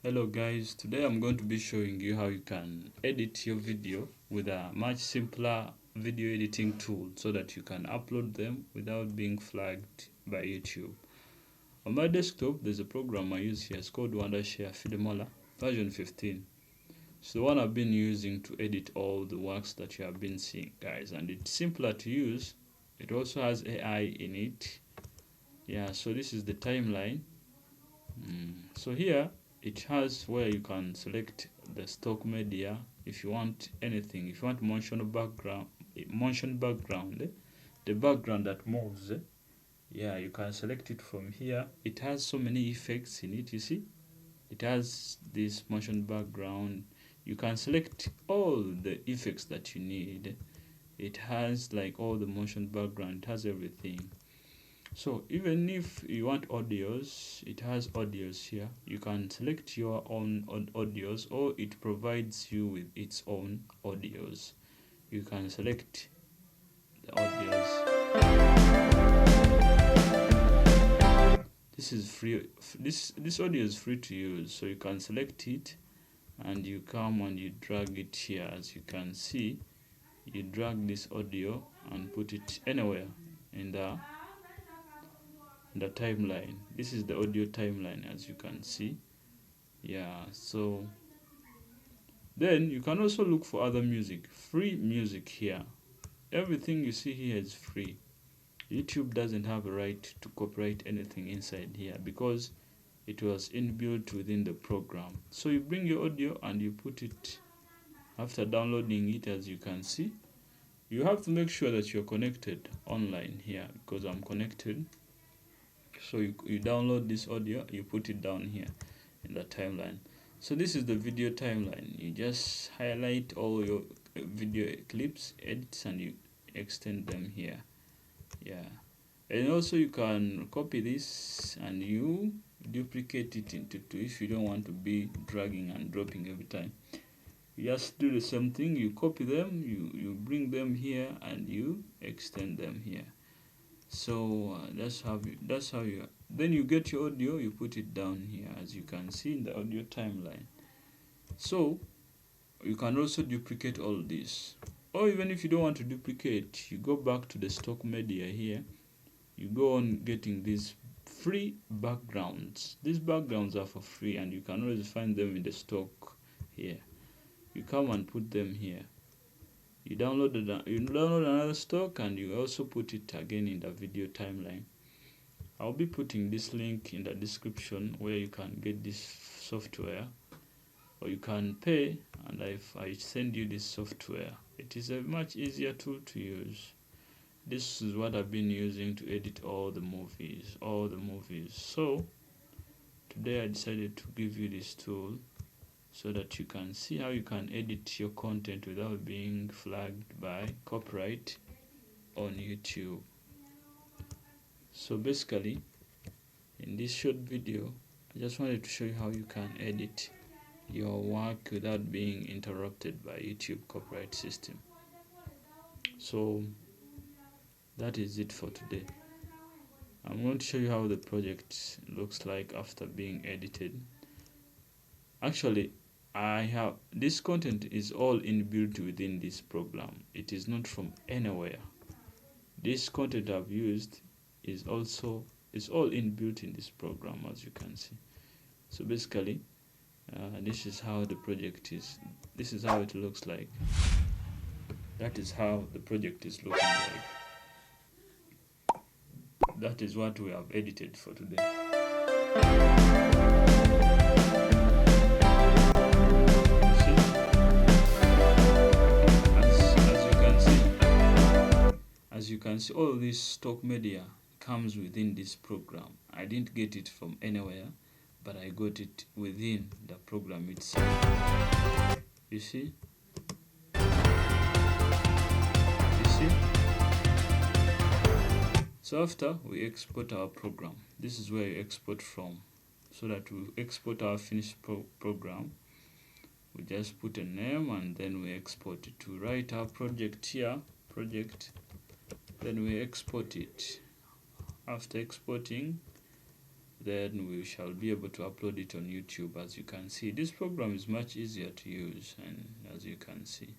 Hello guys, today I'm going to be showing you how you can edit your video with a much simpler video editing tool so that you can upload them without being flagged by YouTube. On my desktop, there's a program I use here. It's called Wondershare Filmora version 15. It's the one I've been using to edit all the works that you have been seeing, guys, and it's simpler to use. It also has AI in it. Yeah, so this is the timeline. So here it has where you can select the stock media if you want anything. If you want motion background, the background that moves. Yeah, you can select it from here. It has so many effects in it. You see, it has this motion background. You can select all the effects that you need. It has like all the motion background. It has everything. So even if you want audios, it has audios here. You can select your own audios, or it provides you with its own audios. You can select the audios. This is free. This audio is free to use, so you can select it and you come and you drag it here. As you can see, you drag this audio and put it anywhere in the timeline. This is the audio timeline, as you can see. Yeah, so then you can also look for other music, free music here. Everything you see here is free. YouTube doesn't have a right to copyright anything inside here because it was inbuilt within the program. So you bring your audio and you put it. After downloading it, as you can see, you have to make sure that you're connected online here, because I'm connected. So you download this audio, you put it down here in the timeline. So this is the video timeline. You just highlight all your video clips, edits, and you extend them here. Yeah, and also you can copy this and you duplicate it into two if you don't want to be dragging and dropping every time. You just do the same thing. You copy them, you bring them here, and you extend them here. So that's how you then you get your audio, you put it down here, as you can see in the audio timeline. So you can also duplicate all this, or even if you don't want to duplicate, you go back to the stock media here. You go on getting these free backgrounds. These backgrounds are for free and you can always find them in the stock here. You come and put them here. You download another stock and you also put it again in the video timeline. I'll be putting this link in the description where you can get this software, or you can pay and I send you this software. It is a much easier tool to use. This is what I've been using to edit all the movies. So today I decided to give you this tool so that you can see how you can edit your content without being flagged by copyright on YouTube. So basically, in this short video, I just wanted to show you how you can edit your work without being interrupted by YouTube copyright system. So that is it for today. I'm going to show you how the project looks like after being edited. Actually, this content is all inbuilt within this program. It is not from anywhere. This content I've used is all inbuilt in this program, as you can see. So basically, this is how the project is. This is how it looks like. That is how the project is looking like. That is what we have edited for today. As you can see, all this stock media comes within this program. I didn't get it from anywhere, but I got it within the program itself. You see? So after we export our program, this is where you export from. So that we export our finished program, we just put a name and then we export it. To write our project here, then we export it. After exporting, then we shall be able to upload it on YouTube. As you can see, this program is much easier to use, and as you can see,